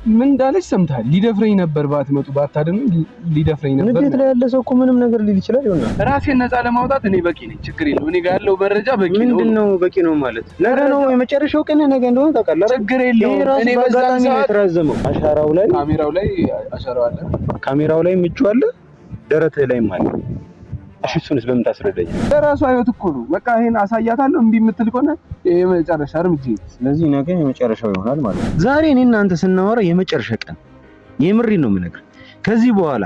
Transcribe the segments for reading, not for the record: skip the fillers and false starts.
ምን እንዳለች ሰምታል። ሊደፍረኝ ነበር ባትመጡ ባታደም ሊደፍረኝ ነበር። እንዴት ላይ ያለ ሰው እኮ ምንም ነገር ሊል ይችላል። ይሆናል ራሴን ነፃ ለማውጣት እኔ በቂ ነኝ፣ ችግር የለውም። እኔ ጋር ያለው መረጃ በቂ ነው። ምንድነው በቂ ነው ማለት? ነገ ነው የመጨረሻው ቀን፣ ነገ እንደሆነ ታውቃለህ። ችግር የለውም። እኔ በዛን ሰዓት የተራዘመው አሻራው ላይ ካሜራው ላይ አሻራው አለ፣ ካሜራው ላይ ምቹ አለ፣ ደረትህ ላይም አለ። እሺ እሱንስ በምን ታስረዳኝ? ለራሱ አይወት እኮ ነው። በቃ ይሄን አሳያታለሁ። እምቢ የምትል ከሆነ የመጨረሻ እርምጃ። ስለዚህ ነገ የመጨረሻው ይሆናል ማለት ነው። ዛሬ እኔ እናንተ ስናወራ የመጨረሻ ቀን፣ የምሬን ነው የምነግርህ። ከዚህ በኋላ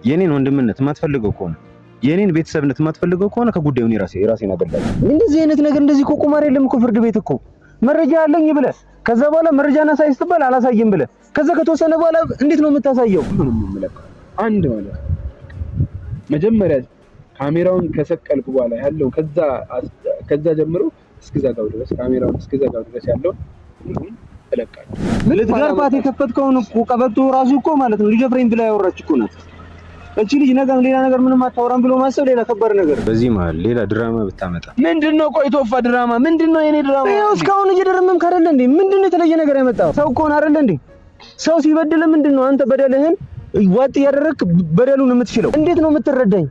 የኔን ወንድምነት የማትፈልገው ከሆነ የኔን ቤተሰብነት የማትፈልገው ከሆነ ከጉዳዩ የራሴን አገላለሁ። እንደዚህ አይነት ነገር እንደዚህ እኮ ቁማር የለም እኮ ፍርድ ቤት እኮ መረጃ አለኝ ብለህ ከዛ በኋላ መረጃና ሳይስ ትባል አላሳይም ብለህ ከዛ ከተወሰነ በኋላ እንዴት ነው የምታሳየው? ምንም የምመለከው አንድ ማለት መጀመሪያ ካሜራውን ከሰቀልኩ በኋላ ያለው ከዛ ጀምሮ እስከዛጋው ድረስ ካሜራውን እስከዛጋው ድረስ ያለው እለቃለሁ። ልትገርፋት የከፈትከውን እኮ ቀበቶ ራሱ እኮ ማለት ነው ሊደፍረኝ ብላ ያወራች እኮ ናት። እቺ ልጅ ነገ ሌላ ነገር ምንም አታወራም ብሎ ማሰብ ሌላ ከባድ ነገር። በዚህ መሀል ሌላ ድራማ ብታመጣ ምንድነው? ቆይቶፋ ድራማ ምንድነው? የኔ ድራማ ይኸው እስካሁን እየደረመምክ አይደለ እንዴ? ምንድነው የተለየ ነገር ያመጣው? ሰው እኮ ነው አይደለ እንዴ? ሰው ሲበድል ምንድነው አንተ በደልህን ዋጥ ያደረክ በደሉን የምትችለው? እንዴት ነው የምትረዳኝ?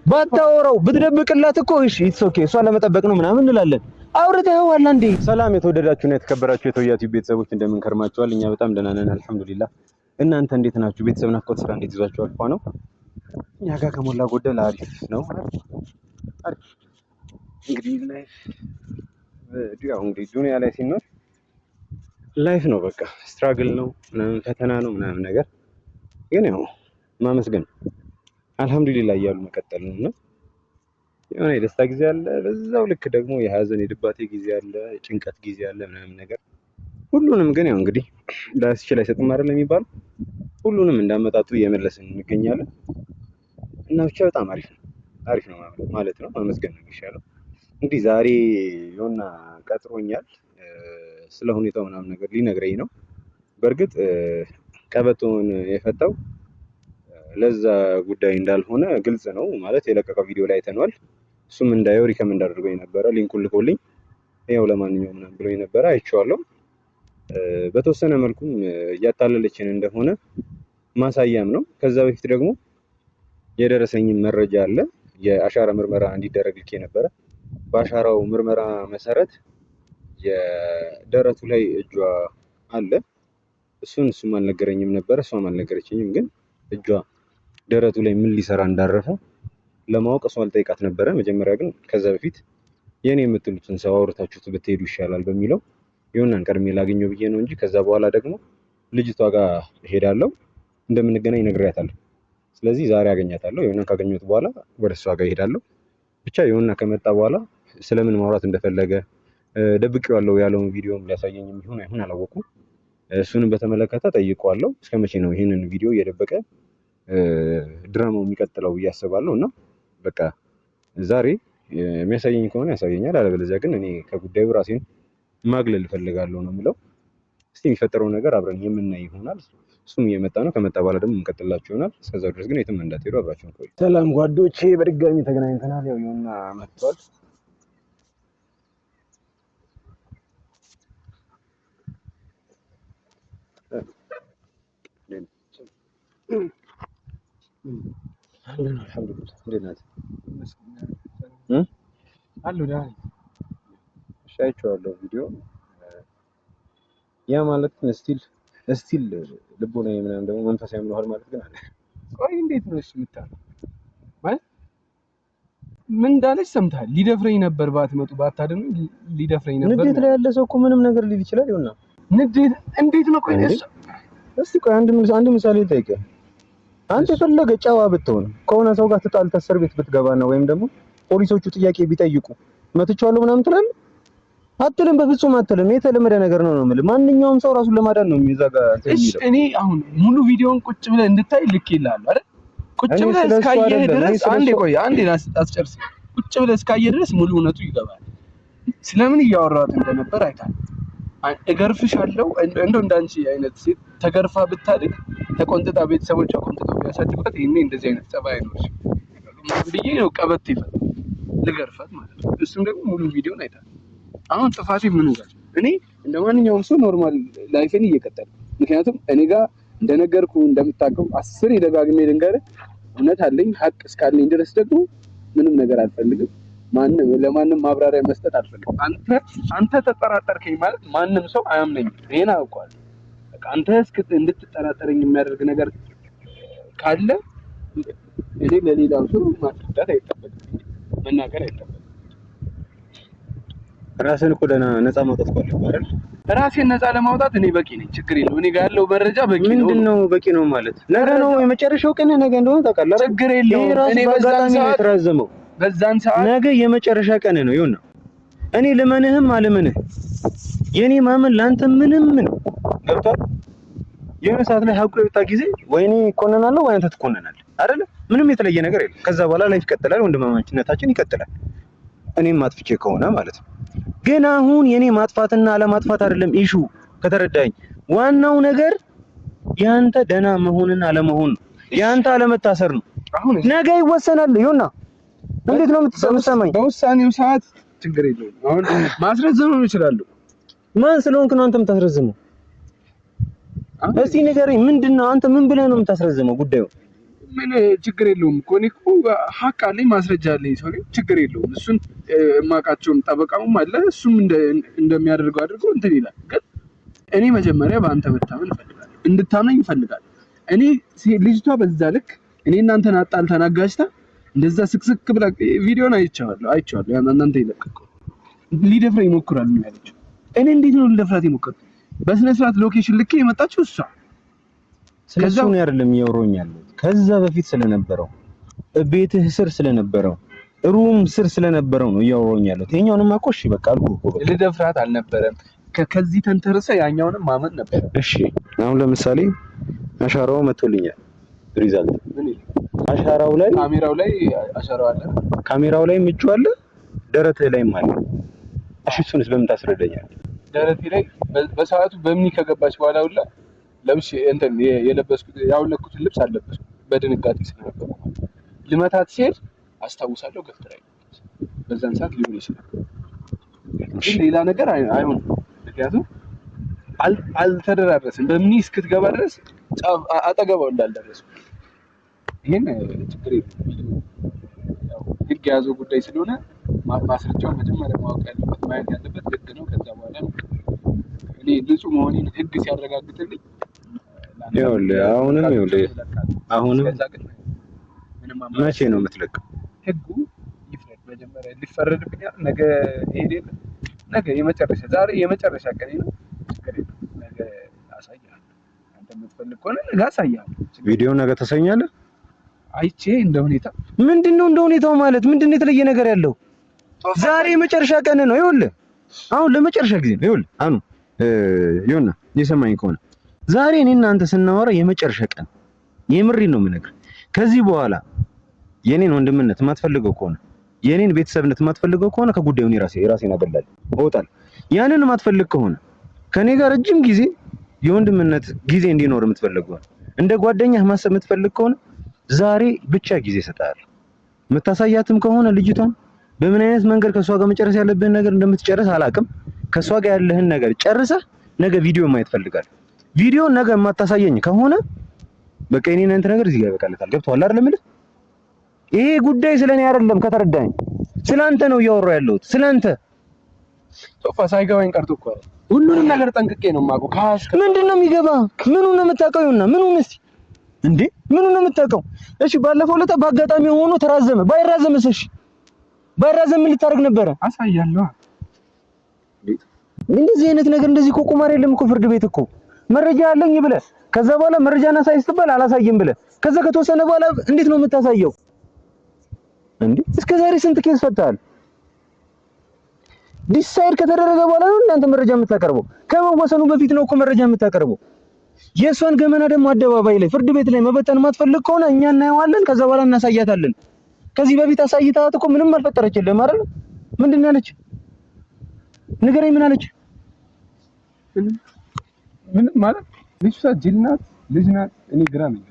ባታወራው ብትደብቅላት እኮ እሺ ኢትስ ኦኬ እሷን ለመጠበቅ ነው ምናምን እንላለን። አውርተኸዋል እንዴ? ሰላም የተወደዳችሁና የተከበራችሁ የተወያዩ ቤተሰቦች እንደምን ከርማችኋል? እኛ በጣም ደህና ነን አልሐምዱሊላህ። እናንተ እንዴት ናችሁ? ቤተሰብ ናፍቆት ስራ እንዴት ይዟችኋል? ነው እኛ ጋር ከሞላ ጎደል አሪፍ ነው። አሪፍ እንግዲህ እንግዲህ ዱንያ ላይ ሲኖር ላይፍ ነው በቃ ስትራግል ነው ምናምን ፈተና ነው ምናምን ነገር ግን ያው ማመስገን አልሐምዱሊላህ እያሉ መቀጠል ነው። እና የሆነ የደስታ ጊዜ አለ፣ በዛው ልክ ደግሞ የሀዘን የድባቴ ጊዜ አለ፣ ጭንቀት ጊዜ አለ ምናምን ነገር ሁሉንም ግን ያው እንግዲህ ላስችል አይሰጥም አይደል የሚባለው። ሁሉንም እንዳመጣጡ እየመለስን እንገኛለን እና ብቻ በጣም አሪፍ ነው ማለት ነው። ማመስገን ነው የሚሻለው። እንግዲህ ዛሬ የሆነ ቀጥሮኛል ስለ ሁኔታው ምናምን ነገር ሊነግረኝ ነው። በእርግጥ ቀበቶን የፈታው ለዛ ጉዳይ እንዳልሆነ ግልጽ ነው ማለት የለቀቀው ቪዲዮ ላይ አይተነዋል። እሱም እንዳየው ሪከመንድ አድርጎኝ ነበረ፣ ሊንኩን ልኮልኝ ያው ለማንኛውም ምናምን ብሎኝ ነበረ፣ አይቼዋለሁ። በተወሰነ መልኩም እያታለለችን እንደሆነ ማሳያም ነው። ከዛ በፊት ደግሞ የደረሰኝም መረጃ አለ። የአሻራ ምርመራ እንዲደረግ ልኬ ነበረ። በአሻራው ምርመራ መሰረት የደረቱ ላይ እጇ አለ። እሱም አልነገረኝም ነበረ፣ እሷም አልነገረችኝም። ግን እጇ ደረቱ ላይ ምን ሊሰራ እንዳረፈ ለማወቅ እሷ አልጠይቃት ነበረ። መጀመሪያ ግን ከዛ በፊት የኔ የምትሉትን ሰው አውርታችሁት ብትሄዱ ይሻላል በሚለው የሆነን ቀድሜ ላገኘው ብዬ ነው እንጂ ከዛ በኋላ ደግሞ ልጅቷ ጋር እሄዳለሁ፣ እንደምንገናኝ ነግሬያታለሁ። ስለዚህ ዛሬ አገኛታለሁ። የሆነን ካገኘሁት በኋላ ወደ እሷ ጋር እሄዳለሁ። ብቻ የሆነ ከመጣ በኋላ ስለምን ማውራት እንደፈለገ ደብቄዋለሁ ያለውን ቪዲዮም ሊያሳየኝም ይሁን አላወኩም። እሱንም በተመለከተ ጠይቀዋለሁ። እስከ መቼ ነው ይህንን ቪዲዮ እየደበቀ ድራማው የሚቀጥለው ብዬ አስባለሁ። እና በቃ ዛሬ የሚያሳየኝ ከሆነ ያሳየኛል፣ አለበለዚያ ግን እኔ ከጉዳዩ ራሴን ማግለል እፈልጋለሁ ነው የምለው። እስቲ የሚፈጠረው ነገር አብረን የምናይ ይሆናል። እሱም እየመጣ ነው። ከመጣ በኋላ ደግሞ እንቀጥላችሁ ይሆናል። እስከዛው ድረስ ግን የትም እንዳትሄዱ አብራችሁን ቆዩ። ሰላም ጓዶቼ፣ በድጋሚ ተገናኝተናል። ያው ይሁንና መጥቷል። አልሐምዱሊላህ እንዴት ናት? አይቼዋለሁ ቪዲዮ። ያ ማለት ግን ስቲል ልቦና ምናምን ደግሞ መንፈሳዊ ምንሆን ማለት ግን አለ። ቆይ እንዴት ነው እሱ የምታለው? ማለት ምን እንዳለች ሰምታል። ሊደፍረኝ ነበር ባትመጡ ባታደም ሊደፍረኝ ነበር። ንዴት ላይ ያለ ሰው እኮ ምንም ነገር ሊል ይችላል። ይሆናል ንዴት እንዴት ነው? ቆይ እስቲ ቆይ አንድ ምሳሌ ልጠይቅህ። አንተ የፈለገ ጨዋ ብትሆን ከሆነ ሰው ጋር ተጣልተህ እስር ቤት ብትገባና ወይም ደግሞ ፖሊሶቹ ጥያቄ ቢጠይቁ መትቻለሁ ምናምን ትላለህ? አትልም፣ በፍጹም አትልም። የተለመደ ነገር ነው የምልህ። ማንኛውም ሰው ራሱን ለማዳን ነው የሚዘጋ። እሺ እኔ አሁን ሙሉ ቪዲዮን ቁጭ ብለህ እንድታይ ልክ ይላል አይደል? ቁጭ ብለህ እስካየህ ድረስ አንዴ አስጨርስ። ቁጭ ብለህ እስካየህ ድረስ ሙሉ እውነቱ ይገባል። ስለምን እያወራሁት እንደነበር አይታል። እገርፍሻለሁ። እንደው እንዳንቺ አይነት ሴት ተገርፋ ብታድግ ተቆንጥጣ ቤተሰቦቿ ቆንጥጠው ቢያሳድጓት ይሄኔ እንደዚህ አይነት ጸባይ አይኖርሽ ብዬ ነው ቀበቶ ይፈል ልገርፋት ማለት ነው። እሱም ደግሞ ሙሉ ቪዲዮን አይታል። አሁን ጥፋቴ ምን ጋር እኔ እንደማንኛውም ሰው ኖርማል ላይፌን እየቀጠልኩ ምክንያቱም እኔ ጋር እንደነገርኩ እንደምታውቀው 10 ደጋግሜ ልንገርህ እውነት አለኝ ሀቅ እስካለኝ ድረስ ደግሞ ምንም ነገር አልፈልግም። ለማንም ማብራሪያ መስጠት አልፈልግም። አንተ ተጠራጠርከኝ ማለት ማንም ሰው አያምነኝም። ይሄን አውቀዋለሁ። በቃ አንተ እንድትጠራጠረኝ የሚያደርግ ነገር ካለ እኔ ለሌላው ሰው ማስረዳት አይጠበቅም፣ መናገር አይጠበቅም። ራስን እኮ ነፃ ማውጣት እኮ አይደል? ራሴን ነፃ ለማውጣት እኔ በቂ ነኝ፣ ችግር የለውም። እኔ ጋር ያለው መረጃ በቂ ነው። ምንድነው በቂ ነው ማለት? ነገ ነው የመጨረሻው ቀን፣ ነገ እንደሆነ ታውቃለህ። ችግር የለውም። እኔ በዛን ሰዓት ነገ የመጨረሻ ቀን ነው። ይሁን እኔ ልመንህም አልመንህ የኔ ማመን ላንተ ምንም ነው። ገብቷል? የሆነ ሰዓት ላይ ሀቁ የወጣ ጊዜ ወይኔ እኮነናለሁ ወይ አንተ ትኮነናለህ አይደለ? ምንም የተለየ ነገር የለም። ከዛ በኋላ ላይፍ ይቀጥላል፣ ወንድማማችነታችን ይቀጥላል። እኔም ማጥፍቼ ከሆነ ማለት ነው። ግን አሁን የኔ ማጥፋትና አለማጥፋት አይደለም ኢሹ፣ ከተረዳኝ። ዋናው ነገር ያንተ ደህና መሆንና አለመሆን ነው። ያንተ አለመታሰር ነው። አሁን ነገ ይወሰናል። ይሁንና እንዴት ነው የምትሰማኝ? በውሳኔው ሰዓት ችግር የለውም። አሁን ማስረዘም ይችላል። ማን ስለሆንክ ነው አንተ የምታስረዝመው? እስቲ ንገረኝ፣ ምንድነው አንተ ምን ብለህ ነው የምታስረዝመው ጉዳዩ? ምን ችግር የለውም እኮ እኔ እኮ ሀቅ አለኝ፣ ማስረጃ አለኝ። ሰው ችግር የለውም። እሱን የማውቃቸውን ጠበቃውም አለ፣ እሱም እንደሚያደርገው አድርጎ እንትን ይላል። ግን እኔ መጀመሪያ በአንተ መታመን እፈልጋለሁ፣ እንድታመኝ እፈልጋለሁ። እኔ ልጅቷ በዛ ልክ እኔ እናንተን አጣልተን አጋጭታ እንደዛ ስቅስቅ ብላ ቪዲዮን አይቼዋለሁ። እናንተ ይለቀቀው ሊደፍረኝ ይሞክራል ነው ያለችው። እኔ እንዴት ነው ሊደፍራት የሞከረው? በስነ ስርዓት ሎኬሽን ልክ የመጣችው እሷ። ስለዚህ ነው አይደለም እያወራሁኝ ያለሁት ከዛ በፊት ስለነበረው ቤትህ ስር ስለነበረው ሩም ስር ስለነበረው ነው እያወራሁኝ ያለሁት። የኛውንም አቆሽ በቃ አልኩህ እኮ በቃ ልደፍራት አልነበረም። ከዚህ ተንተርሰ ያኛውንም ማመን ነበር። እሺ አሁን ለምሳሌ አሻራው መጥቶልኛል። ሪዛልት ምን አሻራው ላይ ካሜራው ላይ አሻራው አለ፣ ካሜራው ላይ ምቹ አለ፣ ደረትህ ላይም አለ። እሺ እሱንስ በምን ታስረዳኛለህ? ደረቴ ላይ በሰዓቱ በምን ከገባች በኋላ ሁላ ለብሽ እንትን የለበስኩት ያውለኩትን ልብስ አልለበስኩም፣ በድንጋጤ ስለነበረ ልመታት ሲሄድ አስታውሳለሁ። ገፍትራይ በዛን ሰዓት ሊሆን ይችላል፣ ግን ሌላ ነገር አይሆንም። ምክንያቱም አልተደራረስም። በምን እስክትገባ ድረስ አጠገባው እንዳልደረስኩ ይሄን ችግር የለም። ያው ህግ የያዘው ጉዳይ ስለሆነ ማስረጃውን መጀመሪያ ማወቅ ያለበት ማየት ያለበት ህግ ነው። ከዛ በኋላ እኔ ንጹህ መሆኔን ህግ ሲያረጋግጥልኝ አሁንም መቼ ነው የምትለቀው? ህጉ ይፍረድ መጀመሪያ። ሊፈረድብኝ ነገ ይሄድ ነገ የመጨረሻ ዛሬ የመጨረሻ ቀን ነው። ችግር የለም ነገ አሳያለሁ። አንተ የምትፈልግ ከሆነ ነገ አሳያለሁ። ቪዲዮ ነገ ታሳኛለህ? አይቼ እንደ ሁኔታ ምንድነው እንደ ሁኔታው ማለት ምንድነው የተለየ ነገር ያለው? ዛሬ የመጨረሻ ቀን ነው። ይኸውልህ አሁን ለመጨረሻ ጊዜ ነው። ይኸውልህ አሁን ይሁንና የሰማኝ ከሆነ ዛሬ እኔ እና አንተ ስናወራ የመጨረሻ ቀን፣ የምሬን ነው የምነግርህ። ከዚህ በኋላ የኔን ወንድምነት የማትፈልገው ከሆነ የኔን ቤተሰብነት የማትፈልገው ከሆነ ከጉዳዩ የራሴን አገላለሁ፣ እወጣለሁ። ያንን የማትፈልግ ከሆነ ከኔ ጋር ረጅም ጊዜ የወንድምነት ጊዜ እንዲኖር የምትፈልግ ከሆነ እንደ ጓደኛህ ማሰብ የምትፈልግ ከሆነ ዛሬ ብቻ ጊዜ እሰጥሃለሁ። የምታሳያትም ከሆነ ልጅቷን በምን አይነት መንገድ ከሷ ጋር መጨረስ ያለብህን ነገር እንደምትጨርስ አላውቅም። ከሷ ጋር ያለህን ነገር ጨርሰህ ነገ ቪዲዮ ማየት ፈልጋለሁ። ቪዲዮ ነገ የማታሳየኝ ከሆነ በቃ የኔን እንትን ነገር እዚህ ጋር ይበቃለታል። ገብቶሃል አይደል? የምልህ ይሄ ጉዳይ ስለኔ አይደለም፣ ከተረዳኝ ስላንተ ነው እያወራሁ ያለሁት፣ ስላንተ። ሶፋ ሳይገባኝ ቀርቶ እኮ ሁሉንም ነገር ጠንቅቄ ነው የማውቀው። ምንድን ነው የሚገባ? ምኑን ነው የምታውቀው? ይሁንና ምኑን እስቲ እንዴ ምኑን ነው የምታውቀው? እሺ ባለፈው ዕለት በአጋጣሚ ሆኖ ተራዘመ። ባይራዘምስ? እሺ ባይራዘም ምን ልታደርግ ነበረ? አሳያለሁ። እንደዚህ አይነት ነገር እንደዚህ እኮ ቁማር የለም እኮ ፍርድ ቤት እኮ መረጃ አለኝ ብለህ ከዛ በኋላ መረጃና ሳይስ ትባል አላሳይም ብለህ ከዛ ከተወሰነ በኋላ እንዴት ነው የምታሳየው እንዴ? እስከ ዛሬ ስንት ኬስ ፈታል? ዲሳይድ ከተደረገ በኋላ ነው እናንተ መረጃ የምታቀርበው። ከመወሰኑ በፊት ነው እኮ መረጃ የምታቀርበው። የእሷን ገመና ደግሞ አደባባይ ላይ ፍርድ ቤት ላይ መበተን የማትፈልግ ከሆነ እኛ እናየዋለን፣ ከዛ በኋላ እናሳያታለን። ከዚህ በፊት አሳይታት እኮ ምንም አልፈጠረችልህም አይደል? ምንድን ነው ያለች? ንገረኝ፣ ምን አለች? ምንም ማለት ልጅቷ ጅል ናት፣ ልጅ ናት። እኔ ግራ ነው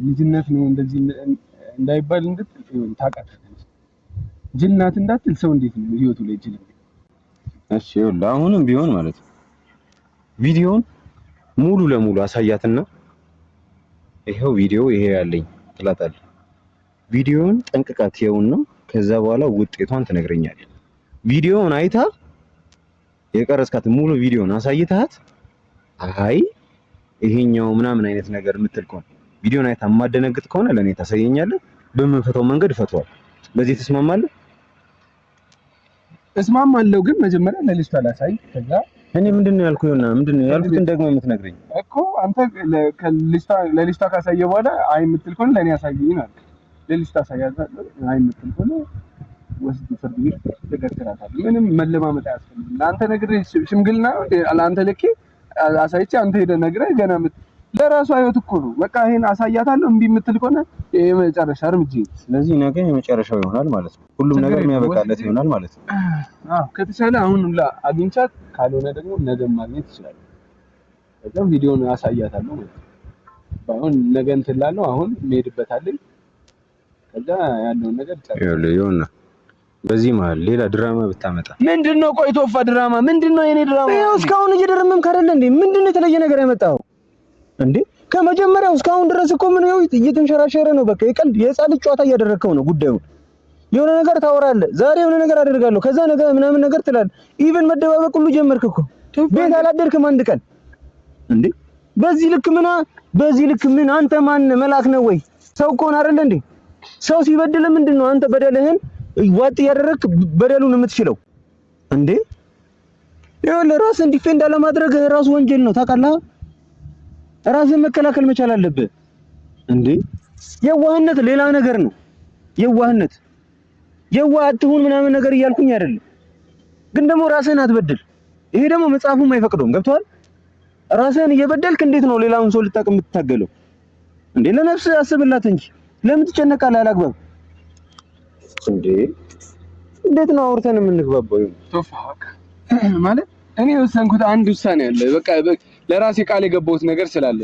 ልጅነት ነው እንደዚህ እንዳይባል እንድትል ታውቃለህ። ጅል ናት እንዳትል ሰው እንዴት ነው ህይወቱ ላይ ጅል? እሺ ይኸውልህ አሁንም ቢሆን ማለት ነው ቪዲዮውን ሙሉ ለሙሉ አሳያትና ይሄው ቪዲዮ ይሄ ያለኝ ትላታለህ። ቪዲዮውን ጠንቅቃት ይኸውና ከዛ በኋላ ውጤቷን ትነግረኛለህ። ቪዲዮውን አይታ የቀረስካት ሙሉ ቪዲዮውን አሳይተሃት አይ ይሄኛው ምናምን አይነት ነገር የምትል ከሆነ ቪዲዮውን አይታ የማደነግጥ ከሆነ ለኔ ታሳየኛለህ። በምንፈታው መንገድ ፈቷል። በዚህ ተስማማለህ? እስማማለሁ፣ ግን መጀመሪያ ለልጅቷ ላሳይ። ከዛ እኔ ምንድነው ያልኩህ? ይሆና ምንድነው ያልኩትን ደግሞ የምትነግረኝ እኮ አንተ ለልጅቷ ካሳየ በኋላ አይ የምትል ከሆነ ለኔ ያሳየኝ ነው። ለልጅቷ አሳያታለሁ። አይ የምትል ከሆነ ወስድ ፍርድ ቤት ትገትራታለህ። ምንም መለማመጥ አያስፈልግም። ለአንተ ነግሬህ ሽምግልና ለአንተ ልኬ አሳይቼ አንተ ሄደህ ነግረህ ገና ለራሷ ህይወት እኮ ነው። በቃ ይሄን አሳያታለሁ። እምቢ የምትል ከሆነ የመጨረሻ እርምጃ። ስለዚህ ነገ የመጨረሻው ይሆናል ማለት ነው። ሁሉም ነገር የሚያበቃለት ይሆናል ማለት ነው። ከተቻለ አሁን አግኝቻት፣ ካልሆነ ደግሞ ነገ ማግኘት ይችላል። ከዛም ቪዲዮውን አሳያታለሁ ማለት ነው። ባይሆን ነገ እንትን እላለሁ። አሁን እንሄድበታለን። ከዛ ያለውን ነገር ይኸውልህ በዚህ መሀል ሌላ ድራማ ብታመጣ ምንድነው? ቆይ ቶፋ ድራማ ምንድነው? የኔ ድራማ ይኸው እስካሁን እየደረመምክ አይደለ እንዴ? ምንድነው የተለየ ነገር ያመጣው እንዴ? ከመጀመሪያው እስካሁን ድረስ እኮ ምን ነው እየተንሸራሸረ ነው። በቃ የቀልድ የህፃን ልጅ ጨዋታ እያደረግከው ነው ጉዳዩ። የሆነ ነገር ታወራለህ፣ ዛሬ የሆነ ነገር አደርጋለሁ፣ ከዛ ነገ ምናምን ነገር ትላለህ። ኢቭን መደባበቅ ሁሉ ጀመርክ እኮ። ቤት አላደርክም አንድ ቀን እንዴ? በዚህ ልክ ምን አንተ ማን መልአክ ነው ወይ? ሰው እኮ ነው አይደል እንዴ? ሰው ሲበድል ምንድነው አንተ በደልህን ዋጥ ያደረክ በደሉን የምትችለው እንዴ? ይኸውልህ ራስን ዲፌንድ አለማድረግ ራሱ ወንጀል ነው ታውቃለህ። ራስን መከላከል መቻል አለብህ እንዴ። የዋህነት ሌላ ነገር ነው። የዋህ አትሁን ምናምን ነገር እያልኩኝ አይደለም፣ ግን ደግሞ ራስህን አትበድል። ይሄ ደግሞ መጽሐፉም አይፈቅደውም። ገብቶሃል? ራስህን እየበደልክ እንዴት ነው ሌላውን ሰው ልታቅ የምትታገለው እንዴ? ለነፍስ አስብላት እንጂ ለምን ትጨነቃለህ አላግባብ እንዴ? እንዴት ነው አውርተን የምንግባባው? ቶፋክ ማለት እኔ ወሰንኩት አንድ ውሳኔ አለ። በቃ ለራሴ ቃል የገባሁት ነገር ስላለ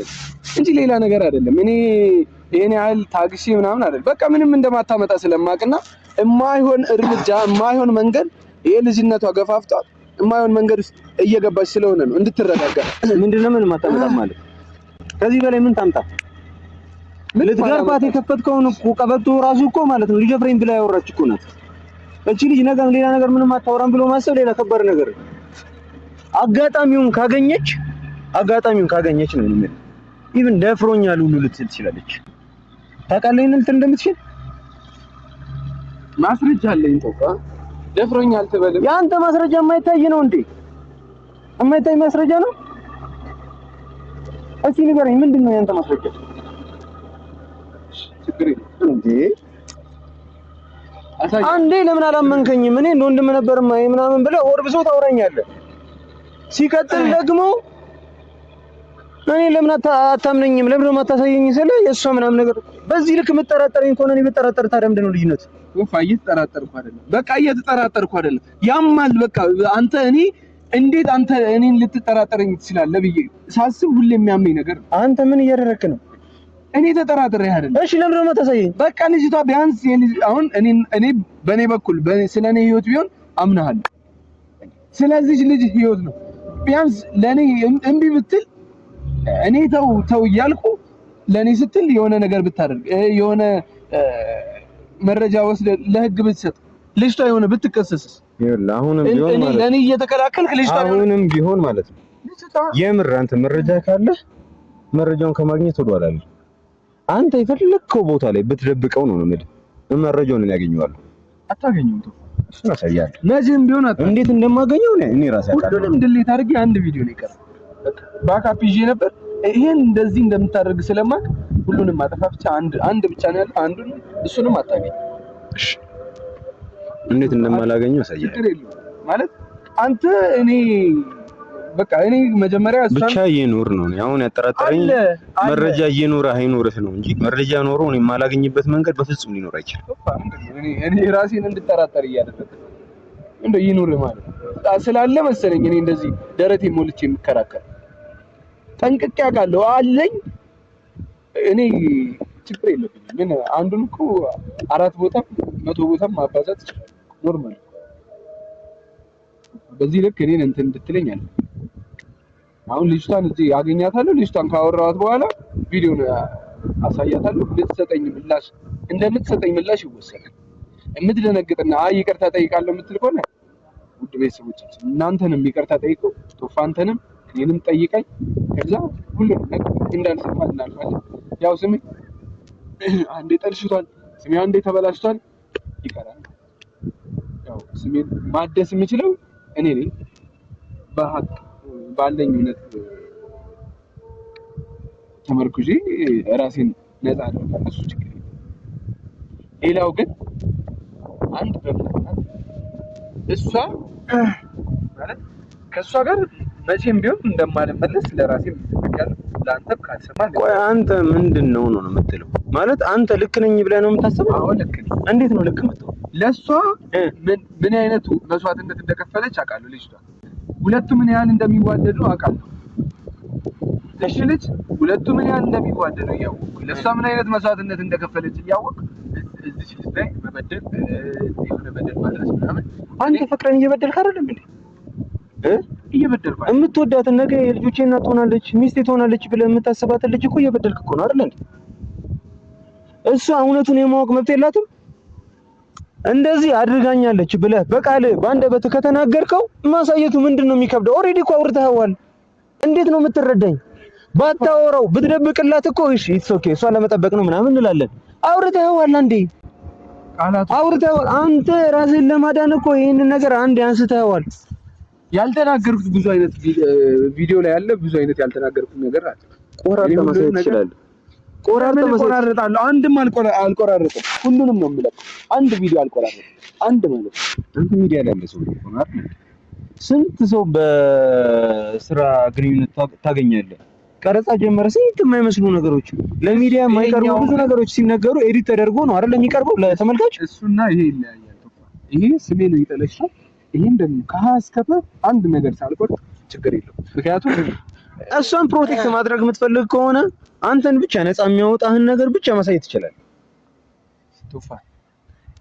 እንጂ ሌላ ነገር አይደለም። እኔ ይሄን ያህል ታግሼ ምናምን አይደለም። በቃ ምንም እንደማታመጣ ስለማቅና የማይሆን እርምጃ የማይሆን መንገድ ይሄ ልጅነቷ ገፋፍቷት የማይሆን መንገድ ውስጥ እየገባች ስለሆነ ነው እንድትረጋጋ። ምንድነው ምን ማታመጣ ማለት ከዚህ በላይ ምን ታምጣ? ልትገርባት የከፈትከውን እኮ ቀበቶ ራሱ እኮ ማለት ነው ልጅ ብላ ያወራች እኮ ናት። እቺ ልጅ ነገር ሌላ ነገር ምንም አታወራም ብሎ ማሰብ ሌላ ከባድ ነገር። አጋጣሚውን ካገኘች ነው ምን ኢቭን ደፍሮኛል ሁሉ ልትል ትችላለች። ታውቃለህ እንትን እንደምትችል ማስረጃ አለኝ። ቶፋ ደፍሮኛል ትበል። ያንተ ማስረጃ የማይታይ ነው እንዴ? የማይታይ ማስረጃ ነው። እስኪ ንገረኝ፣ ምንድነው ያንተ ማስረጃ? ችግር የለም እንዴ? አንዴ ለምን አላመንከኝም? እኔ እንደ ወንድም ነበር ማይ ምናምን ብለህ ወርብሶ ታወራኛለህ። ሲቀጥል ደግሞ እኔ ለምን አታምነኝም? ለምን ነው የማታሳየኝ? ስለ የእሷ ምናምን ነገር በዚህ ልክ የምጠራጠረኝ ከሆነ እኔ ብጠራጠር ታዲያ ምንድን ነው ልዩነት? ወፋ እየተጠራጠርኩ አይደለም። በቃ እየተጠራጠርኩ አይደለም። ያማል በቃ አንተ እንዴት አንተ እኔን ልትጠራጠረኝ ትችላለህ ብዬ ሳስብ ሁሌ የሚያመኝ ነገር ነው። አንተ ምን እያደረክ ነው? እኔ ተጠራጥሬ አይደለም። እሺ ለምን ነው የማታሳየኝ? በቃ ልጅቷ ቢያንስ አሁን እኔ በኔ በኩል ስለኔ ህይወት ቢሆን አምናለሁ። ስለዚህ ልጅ ህይወት ነው ቢያንስ ለኔ እምቢ ብትል እኔ ተው እያልኩ ለኔ ስትል የሆነ ነገር ብታደርግ የሆነ መረጃ ወስደህ ለህግ ብትሰጥ ልጅቷ የሆነ ብትከሰስስ? ይኸውልህ አሁንም ቢሆን ማለት ለኔ እየተከላከልክ ልጅቷ አሁንም ቢሆን ማለት ነው የምር አንተ መረጃ ካለ መረጃውን ከማግኘት ወደኋላ ነው። አንተ የፈለግከው ቦታ ላይ ብትደብቀው ነው የምልህ መረጃውን ያገኘዋለሁ። አታገኘውም? እሱን አሳያለሁ። መቼም ቢሆን እንዴት እንደማገኘው እኔ ራሴ አውቃለሁ። ሁሉንም ድሌት አድርጌ አንድ ቪዲዮ ነው የቀረው። ባካፕ ይዤ ነበር። ይሄን እንደዚህ እንደምታደርግ ስለማቅ ሁሉንም አጠፋፍቻ አንድ ብቻ ነው ያለው። አንዱን እሱንም አታገኝ። እሺ እንዴት እንደማላገኘው አሳያለሁ። ችግር የለውም ማለት አንተ በቃ እኔ መጀመሪያ ብቻ እየኖር ነው አሁን ያጠራጠረኝ መረጃ እየኖረ አይኖርህ ነው እንጂ መረጃ ኖሮ እኔ የማላገኝበት መንገድ በፍጹም ሊኖር አይችልም። እኔ ራሴን እንድጠራጠር እያደረገ እንደ ይኖር ማለት ስላለ መሰለኝ እኔ እንደዚህ ደረቴ ሞልቼ የምከራከር ጠንቅቄ አውቃለሁ አለኝ። እኔ ችግር የለብኝም። ምን አንዱን እኮ 4 ቦታ 100 ቦታ ማባዛት ይችላል። ኖርማል በዚህ ልክ እኔን እንትን እንድትለኝ አለ አሁን ልጅቷን እዚህ ያገኛታለሁ። ልጅቷን ካወራኋት በኋላ ቪዲዮን አሳያታለሁ። እንደምትሰጠኝ ምላሽ ይወሰናል። የምትደነግጥና ይቅርታ ጠይቃለሁ የምትል ከሆነ ውድ ቤተሰቦቻችን እናንተንም ይቅርታ ጠይቀው ቶፋንተንም እኔንም ጠይቀኝ። ከዛ ሁሉንም ነገር እንዳልሰማ እናልፋለን። ያው ስሜ አንዴ ጠልሽቷል፣ ስሜ አንዴ ተበላሽቷል፣ ይቀራል። ያው ስሜን ማደስ የምችለው እኔ ነኝ በሀቅ ባለኝ እውነት ተመርኩዤ ራሴን ነፃ አደርጋለሁ። እሱ ችግር የለም። ሌላው ግን አንድ በምክንያት እሷ ማለት ከእሷ ጋር መቼም ቢሆን እንደማልመለስ ለራሴ ምክንያቱም ለአንተም ካልሰማ ቆይ አንተ ምንድን ነው የምትለው? ማለት አንተ ልክ ነኝ ብለህ ነው የምታስበው? አዎ ልክ ነኝ። እንዴት ነው ልክ የምትለው? ለእሷ ምን አይነቱ መስዋዕትነት እንደከፈለች አውቃለሁ። ልጅቷ ሁለቱ ምን ያህል እንደሚዋደዱ አውቃለሁ። እሺ ልጅ ሁለቱ ምን ያህል እንደሚዋደዱ እያወቅሁ ለእሷ ምን አይነት መስዋዕትነት እንደከፈለች እያወቅሁ እዚህ ልጅ ላይ መበደል የሆነ በደል ማድረስ ምናምን አንተ ፍቅርን እየበደልክ አይደለም እንዴ? እየበደልኩ የምትወዳትን ነገ የልጆቼ እናት ትሆናለች ሚስቴ ትሆናለች ብለህ የምታስባትን ልጅ እኮ እየበደልክ እኮ ነው አይደል እንዴ? እሷ እውነቱን የማወቅ መብት የላትም? እንደዚህ አድርጋኛለች ብለህ በቃልህ በአንደበትህ ከተናገርከው ማሳየቱ ምንድን ነው የሚከብደው? ኦልሬዲ እኮ አውርተኸዋል። እንዴት ነው የምትረዳኝ? ባታወራው ብትደብቅላት እኮ እሺ ኢትስ ኦኬ እሷ ለመጠበቅ ነው ምናምን እንላለን። አውርተኸዋል አንዴ አውርተኸዋል። አንተ ራስህን ለማዳን እኮ ይሄንን ነገር አንዴ አንስተኸዋል። ያልተናገርኩት ብዙ አይነት ቪዲዮ ላይ ያለ ብዙ አይነት ያልተናገርኩት ነገር አለ። ቆራርጠህ ማሳየት ትችላለህ። ቆራርጠህ ቆራርጣለሁ። አንድም አልቆራርጥም። ሁሉንም ነው የምለቀው። አንድ ቪዲዮ አልቆራርጥም። አንድ ማለት አንተ ሚዲያ ላይ ያለ ሰው ነው አይደል? ስንት ሰው በስራ ግንኙነት ታገኛለህ። ቀረጻ ጀመረ ስንት የማይመስሉ ነገሮች ለሚዲያ የማይቀርቡ ብዙ ነገሮች ሲነገሩ ኤዲት ተደርጎ ነው አይደል የሚቀርበው ለተመልካች። እሱና ይሄ ይለያያል። ይሄ ስሜ ነው ይጠለሻል። ይሄን ደግሞ ከሀስከፈ አንድ ነገር ሳልቆርጥ ችግር የለውም። ምክንያቱም እሷን ፕሮቴክት ማድረግ የምትፈልግ ከሆነ አንተን ብቻ ነፃ የሚያወጣህን ነገር ብቻ ማሳየት ትችላለህ። ቶፋ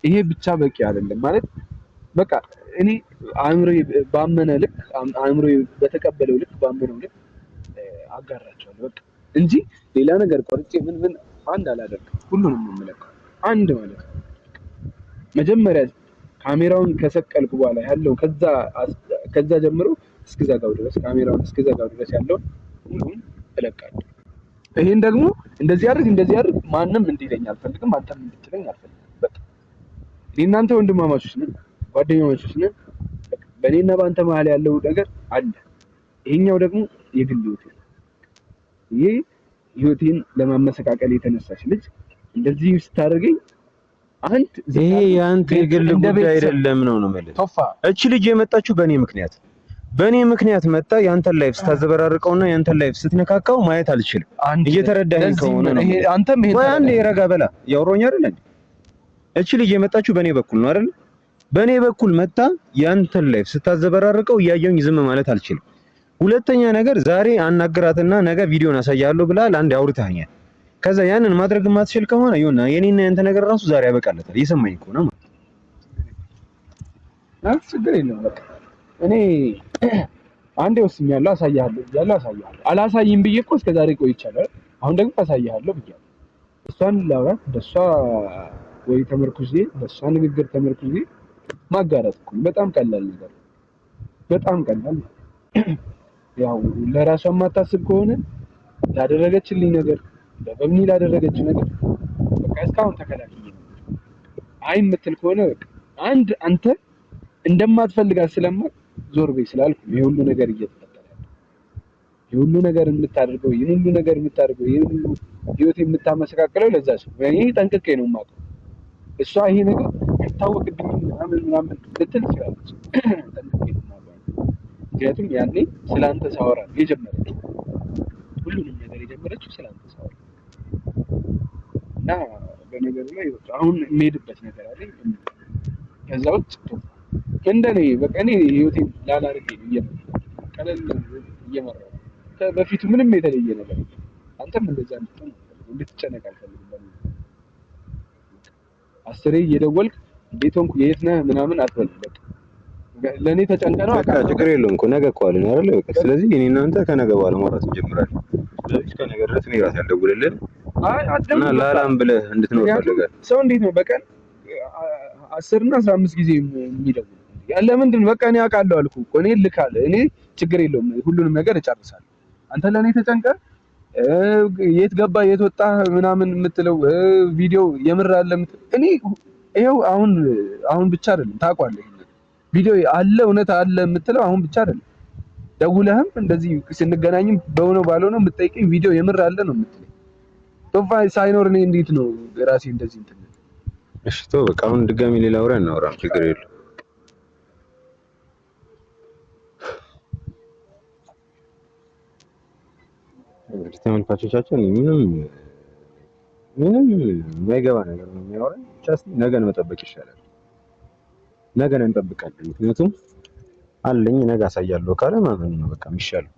ይሄ ብቻ በቂ አይደለም ማለት በቃ እኔ አእምሮዬ ባመነ ልክ አእምሮዬ በተቀበለው ልክ ባመነው ልክ አጋራቸዋለሁ በቃ እንጂ ሌላ ነገር ቆርጬ ምን አንድ አላደርግም። ሁሉንም ነው የምለቀው አንድ ማለት ነው። መጀመሪያ ካሜራውን ከሰቀልኩ በኋላ ያለው ከዛ ጀምሮ እስከዛጋው ድረስ ካሜራውን እስከዛጋው ድረስ ያለው ሁሉም እለቃለሁ። ይሄን ደግሞ እንደዚህ አድርግ ማንም እንዲለኝ አልፈልግም። አንተም እንድትለኝ አልፈልግም። በቃ እናንተ ወንድማማቾች ነን፣ ጓደኛማቾች ነን። በእኔና በአንተ መሀል ያለው ነገር አለ። ይሄኛው ደግሞ የግል ህይወቴ ነው። ይሄ ህይወቴን ለማመሰቃቀል የተነሳች ልጅ እንደዚህ ስታደርገኝ አንድ ይሄ ያንተ የግል ጉዳይ አይደለም ነው ማለት ቶፋ። እቺ ልጅ የመጣችው በእኔ ምክንያት መጣ። ያንተን ላይፍ ስታዘበራርቀውና ያንተን ላይፍ ስትነካካው ማየት አልችልም። እየተረዳኸኝ ከሆነ ነው አንተም ይሄ አንዴ ረጋ በላ ያወሮኝ አይደል እንዴ? እቺ ልጅ የመጣችው በእኔ በኩል ነው አይደል? በእኔ በኩል መጣ ያንተን ላይፍ ስታዘበራርቀው እያየሁኝ ዝም ማለት አልችልም። ሁለተኛ ነገር ዛሬ አናግራትና ነገ ቪዲዮን አሳያለሁ ብላል። አንዴ አውርተኸኛል። ከዛ ያንን ማድረግ የማትችል ከሆነ ይሁን የኔና ያንተ ነገር ራሱ ዛሬ ያበቃለታል። እየሰማኝ ከሆነ ማለት ነው። ችግር የለም በቃ እኔ አንዴ ወስኛለሁ። አሳያለሁ አላሳይም ብዬ እኮ እስከዛሬ ቆይቻለሁ። አሁን ደግሞ አሳያለሁ ብያለሁ። እሷን ላውራት በሷ ወይ ተመርኩዤ በሷ ንግግር ተመርኩዤ ማጋራት እኮ በጣም ቀላል ነገር በጣም ቀላል። ያው ለራሷ የማታስብ ከሆነ ያደረገችልኝ ነገር በበምኒ ላደረገችው ነገር በቃ እስካሁን ተከላክዬ አይ የምትል ከሆነ በቃ አንተ እንደማትፈልጋት ስለማት ዞር በይ ስላልኩ ይሄ ሁሉ ነገር እየተፈጠረ ያለው ይሄ ሁሉ ነገር የምታደርገው ይሄ ሁሉ ህይወት የምታመሰቃቅለው ለዛች እኔ ጠንቅቄ ነው የማውቀው። እሷ ይሄ ነገር አይታወቅብኝም ምናምን ልትል ትችላለች። ጠንቅቄ ነው የማውቀው። ምክንያቱም ያኔ ስላንተ ሳወራ የጀመረችው ሁሉንም ነገር የጀመረችው ስላንተ ሳወራ እና በነገሩ ላይ አሁን የምሄድበት ነገር አለኝ። ከዛ ውጭ እንደኔ በቃ እኔ ህይወቴን ላላርግ ቀለል እየመራሁ በፊቱ ምንም የተለየ ነገር አንተም እንደዛ እንድትጨነቅ አልፈልግም። አስሬ እየደወልክ እንዴት ሆንኩ የት ነህ ምናምን አትበል። በቃ ለኔ ተጨንቀነው በቃ ችግር የለውም እኮ ነገ እኮ አለን አይደል? በቃ ስለዚህ እኔ እናንተ ከነገ በኋላ ማውራት እንጀምራለን። ስለዚህ ከነገ ድረስ እኔ ራሴ አልደውልልህም። አይ አትደውል። እና ላላም ብለህ እንድትኖር ፈልጋለሁ። ሰው እንዴት ነው በቀን 10 እና 15 ጊዜ የሚደውል? ያለ ምንድን በቃ እኔ አውቃለሁ አልኩ እኮ እኔ ልካለሁ። እኔ ችግር የለውም ሁሉንም ነገር እጨርሳለሁ። አንተ ለኔ ተጨንቀህ የት ገባ የት ወጣ ምናምን የምትለው ቪዲዮ የምር አለ እኔ ይሄው አሁን ብቻ አይደለም ታውቃለህ። ቪዲዮ አለ እውነት አለ የምትለው አሁን ብቻ አይደለም። ደውለህም እንደዚህ ስንገናኝም በሆነው ባልሆነው የምትጠይቀኝ ቪዲዮ የምር አለ ነው የምትለኝ። ቶፋ ሳይኖር እኔ እንዴት ነው ራሴ እንደዚህ እንትን? እሺ ተው በቃ አሁን ድጋሚ ሌላ ወሬ አናወራም። ችግር የለውም። እንግዲህ ተመልካቾቻችን ምንም የማይገባ ነገር ነው የሚያወራኝ። ብቻ እስኪ ነገን መጠበቅ ይሻላል። ነገን እንጠብቃለን። ምክንያቱም አለኝ ነገ አሳያለሁ ካለ ማመን ነው በቃ የሚሻለው።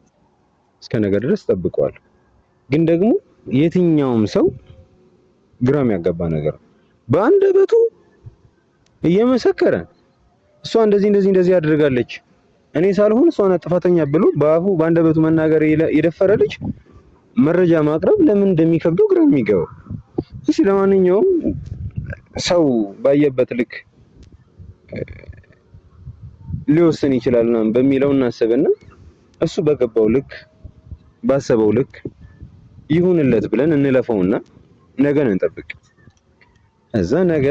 እስከ ነገ ድረስ ጠብቀዋለሁ። ግን ደግሞ የትኛውም ሰው ግራም ያጋባ ነገር ነው። በአንደበቱ እየመሰከረ እሷ እንደዚህ አድርጋለች እኔ ሳልሆን እሷ ናት ጥፋተኛ ብሎ በአፉ በአንደበቱ መናገር የደፈረ ልጅ መረጃ ማቅረብ ለምን እንደሚከብደው ግራ የሚገባው። እሺ ለማንኛውም ሰው ባየበት ልክ ሊወስን ይችላል እና በሚለው እናስብና እሱ በገባው ልክ ባሰበው ልክ ይሁንለት ብለን እንለፈውና ነገን እንጠብቅ። እዛ ነገ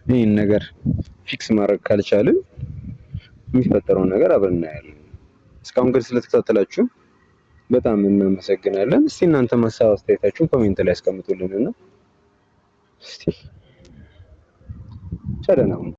ይሄን ነገር ፊክስ ማድረግ ካልቻልን የሚፈጠረውን ነገር አብረን እናያለን። እስካሁን ግን ስለተከታተላችሁ በጣም እናመሰግናለን። እስቲ እናንተ ሀሳብ አስተያየታችሁን ኮሜንት ላይ አስቀምጡልንና እስቲ ቻው።